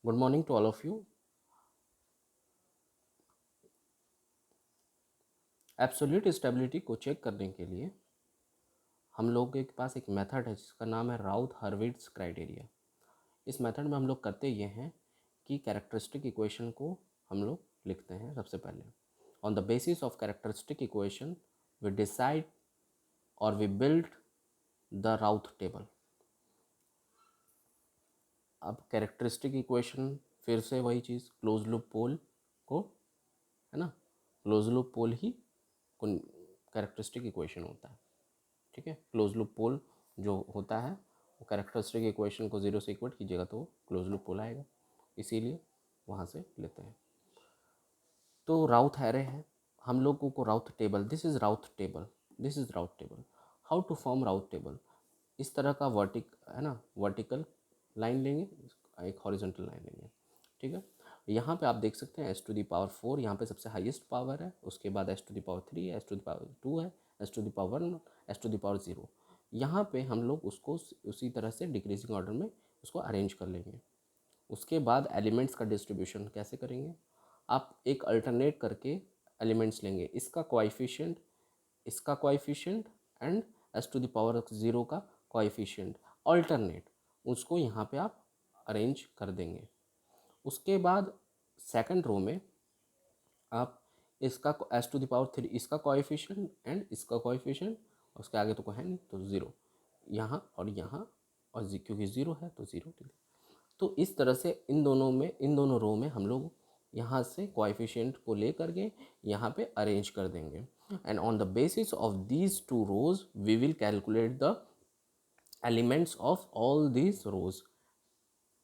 Good morning to all of you. Absolute stability को check करने के लिए हम लोग के पास एक मेथड है जिसका नाम है राउथ हर्विट्ज़ क्राइटेरिया। इस मेथड में हम लोग करते ये हैं कि कैरेक्टरिस्टिक इक्वेशन को हम लोग लिखते हैं। सबसे पहले on the basis of characteristic equation we decide और we build the Routh table. अब कैरेक्टरिस्टिक इक्वेशन फिर से वही चीज़, क्लोज लूप पोल को, है ना, क्लोज लूप पोल ही कैरेक्टरिस्टिक इक्वेशन होता है। ठीक है, क्लोज लूप पोल जो होता है वो कैरेक्टरिस्टिक इक्वेशन को जीरो से इक्वेट कीजिएगा तो वो क्लोज लूप पोल आएगा, इसीलिए वहाँ से लेते हैं। तो राउथ एरे है, हम लोगों को Routh table, this is Routh table, this is Routh table. How to form Routh table? इस तरह का है ना, वर्टिकल लाइन लेंगे, एक हॉरिजॉन्टल लाइन लेंगे। ठीक है, यहाँ पे आप देख सकते हैं एस टू द पावर 4 यहाँ पे सबसे हाईएस्ट पावर है, उसके बाद s to the power 3, s to the power 2 है, s to the power 1, s to the power 0। यहाँ पे हम लोग उसको उसी तरह से डिक्रीजिंग ऑर्डर में उसको अरेंज कर लेंगे। उसके बाद एलिमेंट्स का डिस्ट्रीब्यूशन कैसे करेंगे? आप एक अल्टरनेट करके एलिमेंट्स लेंगे, इसका कोएफिशिएंट, इसका coefficient and s to the power 0 का कोएफिशिएंट, अल्टरनेट, उसको यहाँ पे आप अरेंज कर देंगे। उसके बाद सेकंड रो में आप इसका एस टू द पावर 3 इसका कोएफिशिएंट एंड इसका कोएफिशिएंट, उसके आगे तो कोई है नहीं तो 0, यहाँ और क्योंकि 0 है तो 0। तो इस तरह से इन दोनों रो में हम लोग यहाँ से कोएफिशिएंट को ले करके यहाँ पे अरेंज कर देंगे and on the basis of these two rows we will calculate the elements of all these rows.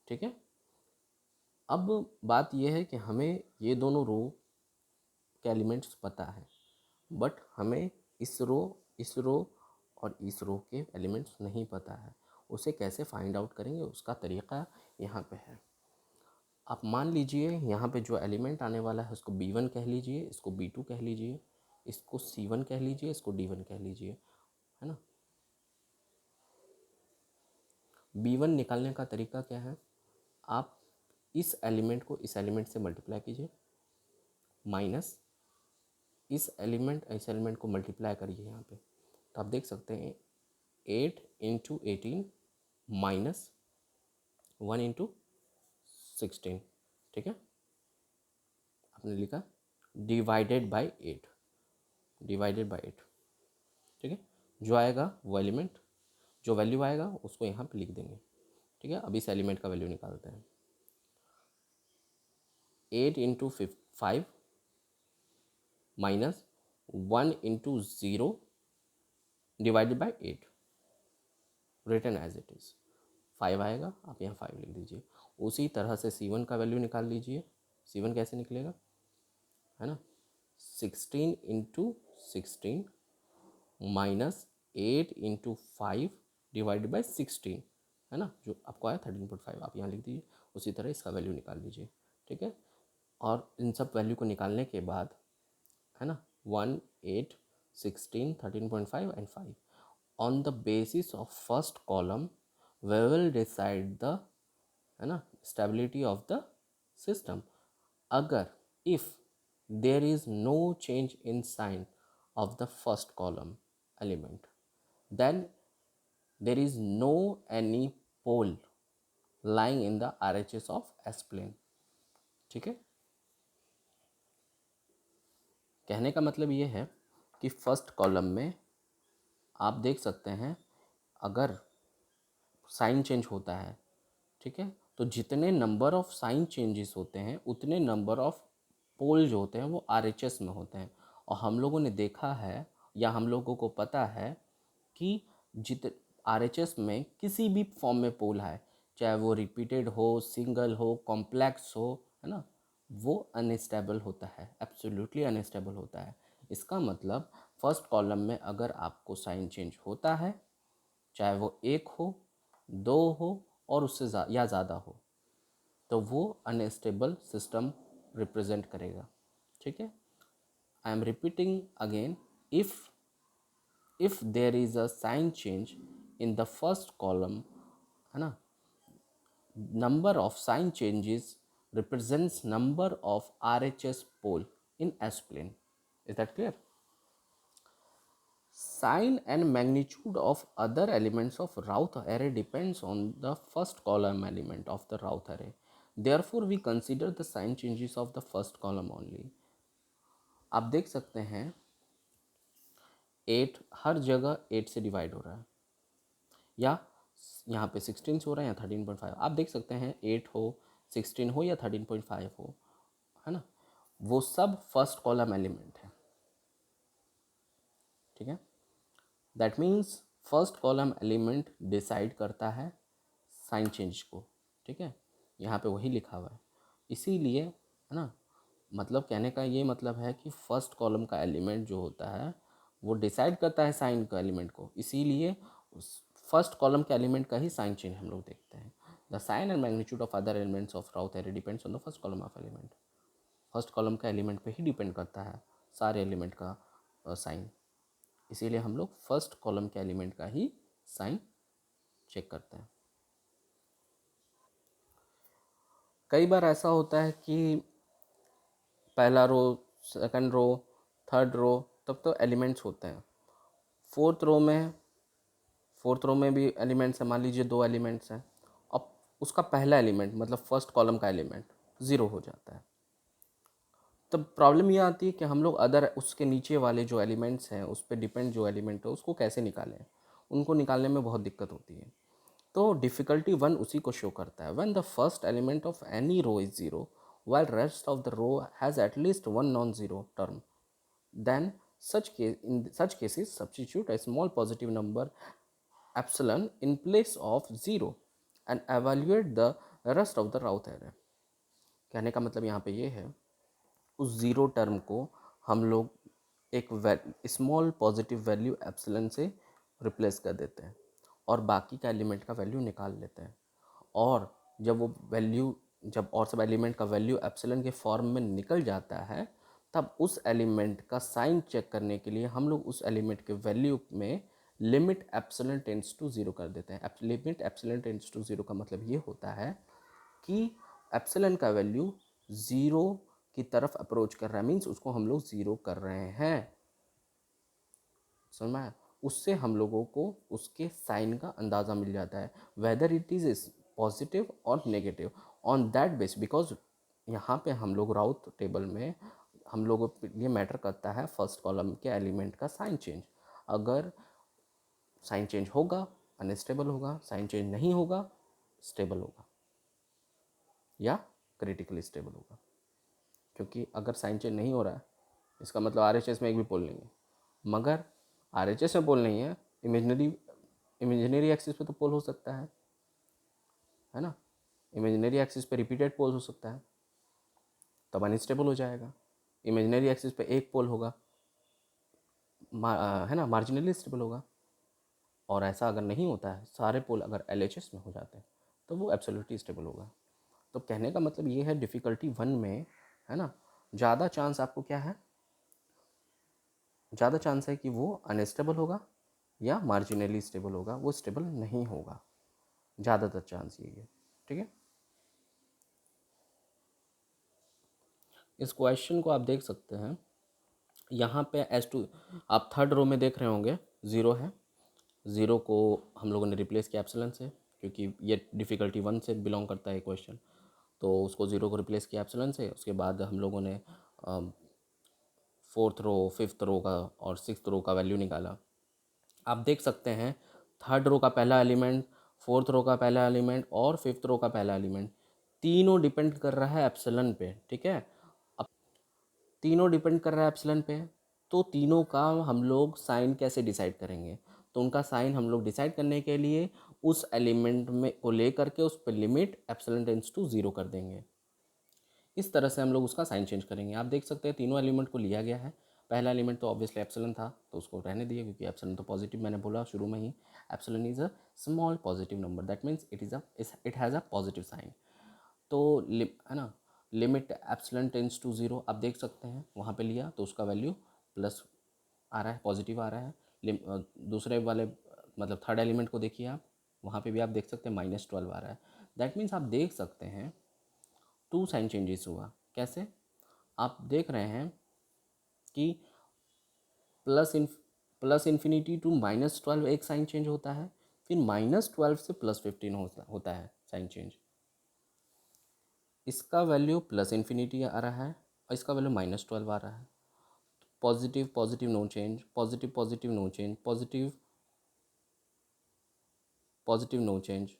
ठीक है, अब बात यह है कि हमें ये दोनों रो के एलिमेंट्स पता है, बट हमें इस रो और इस रो के एलिमेंट्स नहीं पता है। उसे कैसे फाइंड आउट करेंगे उसका तरीक़ा यहाँ पे है। आप मान लीजिए यहाँ पे जो एलिमेंट आने वाला है उसको B1 कह लीजिए, इसको B2 कह लीजिए, इसको C1 कह लीजिए, इसको D1 कह लीजिए, है ना। B1 निकालने का तरीका क्या है? आप इस एलिमेंट को इस एलिमेंट से मल्टीप्लाई कीजिए, माइनस इस एलिमेंट को मल्टीप्लाई करिए यहाँ पे, तो आप देख सकते हैं 8 इंटू 18 माइनस 1 इंटू 16। ठीक है, आपने लिखा डिवाइडेड बाई 8, डिवाइडेड बाई 8। ठीक है, जो आएगा वो एलिमेंट, जो वैल्यू आएगा उसको यहाँ पे लिख देंगे। ठीक है, अब इस एलिमेंट का वैल्यू निकालते हैं। 8 into 5 minus 1 into 0 divided by 8, written as it is. 5 आएगा, आप यहाँ 5 लिख दीजिए। उसी तरह से C1 का वैल्यू निकाल लीजिए। C1 कैसे निकलेगा, है ना, 16 into 16 minus 8 into 5 divided by 16, है ना, जो आपको आया 13.5, आप यहाँ लिख दीजिए। उसी तरह इसका वैल्यू निकाल लीजिए। ठीक है, और इन सब वैल्यू को निकालने के बाद, है ना, 1, 8, 16, 13.5 and 5 on the basis of first column we will decide the, है ना, स्टेबिलिटी ऑफ द सिस्टम। अगर if there is no change in sign of the first column element, then there is no any pole lying in the RHS of S plane। ठीक है, कहने का मतलब ये है कि फर्स्ट कॉलम में आप देख सकते हैं अगर साइन चेंज होता है, ठीक है, तो जितने नंबर ऑफ साइन चेंजेस होते हैं उतने नंबर ऑफ पोल जो होते हैं वो RHS में होते हैं। और हम लोगों ने देखा है या हम लोगों को पता है कि RHS में किसी भी फॉर्म में पोल है, चाहे वो रिपीटेड हो, सिंगल हो, कॉम्प्लेक्स हो, है ना, वो अनस्टेबल होता है, एब्सोल्युटली अनस्टेबल होता है। इसका मतलब फर्स्ट कॉलम में अगर आपको साइन चेंज होता है, चाहे वो 1 हो, 2 हो और उससे या ज़्यादा हो, तो वो अनस्टेबल सिस्टम रिप्रेजेंट करेगा। ठीक है, I am repeating again, if there is a sign change in the first column, है ना, number of sign changes represents number of RHS pole in S plane. Is that clear? Sign and magnitude of other elements of Routh array depends on the first column element of the Routh array. Therefore, we consider the sign changes of the first column only. आप देख सकते हैं 8 हर जगह 8 से divide हो रहा है, या यहाँ पे 16 से हो रहा है या 13.5। आप देख सकते हैं 8 हो, 16 हो या 13.5 हो, है ना, वो सब फर्स्ट कॉलम एलिमेंट है। ठीक है, that means first column element decide करता है साइन चेंज को। ठीक है, यहाँ पे वही लिखा हुआ है, इसीलिए है ना, मतलब कहने का ये मतलब है कि फर्स्ट कॉलम का एलिमेंट जो होता है वो डिसाइड करता है साइन का एलिमेंट को, इसीलिए उस फर्स्ट कॉलम के एलिमेंट का ही साइन चेंज हम लोग देखते हैं। The sign and magnitude of other elements of Routh array depends on the first column of element. First column का एलिमेंट पे ही डिपेंड करता है सारे एलिमेंट का साइन, इसीलिए हम लोग फर्स्ट कॉलम के एलिमेंट का ही साइन चेक करते हैं। कई बार ऐसा होता है कि पहला रो, सेकंड रो, थर्ड रो, तब तो एलिमेंट्स होते हैं। फोर्थ रो में भी एलिमेंट्स हैं, मान लीजिए 2 एलिमेंट्स हैं, अब उसका पहला एलिमेंट मतलब फर्स्ट कॉलम का एलिमेंट 0 हो जाता है, तब प्रॉब्लम ये आती है कि हम लोग अदर उसके नीचे वाले जो एलिमेंट्स हैं उस पर डिपेंड जो एलिमेंट है उसको कैसे निकालें, उनको निकालने में बहुत दिक्कत होती है। तो डिफ़िकल्टी 1 उसी को शो करता है। When the first element of any row is 0 while rest of the row has at least one non-zero term, then in such cases substitute a small positive number epsilon in place of 0 and evaluate the rest of the Routh array। कहने का मतलब यहाँ पे ये है, उस zero term को हम लोग एक स्मॉल पॉजिटिव वैल्यू एप्सिलन से रिप्लेस कर देते हैं और बाकी का एलिमेंट का वैल्यू निकाल लेते हैं, और जब वो वैल्यू जब और सब एलिमेंट का वैल्यू एप्सिलन के फॉर्म में निकल जाता है, तब उस एलिमेंट का साइन चेक करने के लिए हम लोग उस एलिमेंट के वैल्यू में लिमिट एप्सिलन टेंड्स टू 0 कर देते हैं। लिमिट एप्सिलन टेंड्स टू 0 का मतलब ये होता है कि एप्सिलन का वैल्यू 0 की तरफ अप्रोच कर रहा है, मीन्स उसको हम लोग 0 कर रहे हैं। समझ में आया? उससे हम लोगों को उसके साइन का अंदाज़ा मिल जाता है, वेदर इट इज़ पॉजिटिव और negative on that base, because यहाँ पे हम लोग राउथ टेबल में हम लोगों को ये मैटर करता है फर्स्ट कॉलम के एलिमेंट का साइन चेंज। अगर साइन चेंज होगा अनस्टेबल होगा, साइन चेंज नहीं होगा स्टेबल होगा या क्रिटिकली स्टेबल होगा। क्योंकि अगर साइन चेंज नहीं हो रहा है इसका मतलब आरएचएस में एक भी पोल नहीं है, मगर आरएचएस में पोल नहीं है, इमेजिनरी एक्सिस पे तो पोल हो सकता है ना, इमेजिनरी एक्सिस पे रिपीटेड पोल हो सकता है, तब अनस्टेबल हो जाएगा। इमेजिनरी एक्सिस पे एक पोल होगा, है ना, मार्जिनली स्टेबल होगा। और ऐसा अगर नहीं होता है, सारे पोल अगर एलएचएस में हो जाते हैं तो वो एब्सोल्युटली स्टेबल होगा। तो कहने का मतलब ये है डिफ़िकल्टी 1 में, है ना, ज़्यादा चांस आपको क्या है, ज़्यादा चांस है कि वो अनस्टेबल होगा या मार्जिनली स्टेबल होगा, वो स्टेबल नहीं होगा, ज़्यादातर चांस यही है। ठीक है, इस क्वेश्चन को आप देख सकते हैं यहाँ पे S2 आप थर्ड रो में देख रहे होंगे 0 है, 0 को हम लोगों ने रिप्लेस किया एप्सिलन से, क्योंकि ये डिफ़िकल्टी 1 से बिलोंग करता है क्वेश्चन, तो उसको 0 को रिप्लेस किया एप्सिलन से। उसके बाद हम लोगों ने फोर्थ रो, फिफ्थ रो का और सिक्स्थ रो का वैल्यू निकाला। आप देख सकते हैं थर्ड रो का पहला एलिमेंट, फोर्थ रो का पहला एलिमेंट और फिफ्थ रो का पहला एलिमेंट तीनों डिपेंड कर रहा है एप्सिलन पे। ठीक है, अब तीनों डिपेंड कर रहा है एप्सिलन पे, तो तीनों का हम लोग साइन कैसे डिसाइड करेंगे, तो उनका साइन हम लोग डिसाइड करने के लिए उस एलिमेंट में को लेकर के उस पर लिमिट एप्सिलन टेंड्स टू 0 कर देंगे। इस तरह से हम लोग उसका साइन चेंज करेंगे। आप देख सकते हैं तीनों एलिमेंट को लिया गया है, पहला एलिमेंट तो ऑब्वियसली एप्सिलन था तो उसको रहने दिए, क्योंकि एप्सिलन तो पॉजिटिव, मैंने बोला शुरू में ही epsilon is a small positive number, that means it has a positive sign. तो है ना, लिमिट एप्सिलन टेंस टू 0 आप देख सकते हैं वहाँ पे लिया तो उसका वैल्यू प्लस आ रहा है, पॉजिटिव आ रहा है। दूसरे वाले मतलब थर्ड एलिमेंट को देखिए आप, वहाँ पे भी आप देख सकते हैं -12 आ रहा है। दैट मीन्स आप देख सकते हैं टू साइन चेंजेस हुआ। कैसे? आप देख रहे हैं कि प्लस इन्फिनिटी टू -12 एक साइन चेंज होता है, फिर -12 से +15 होता है साइन चेंज। इसका वैल्यू प्लस इन्फिनिटी आ रहा है और इसका वैल्यू -12 आ रहा है। Positive positive no change, positive positive no change, positive positive no change,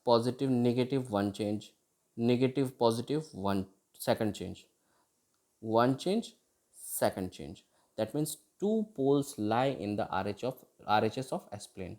positive negative 1 change, negative positive 1 second change, 1 change, second change. That means two poles lie in the RHS of S plane.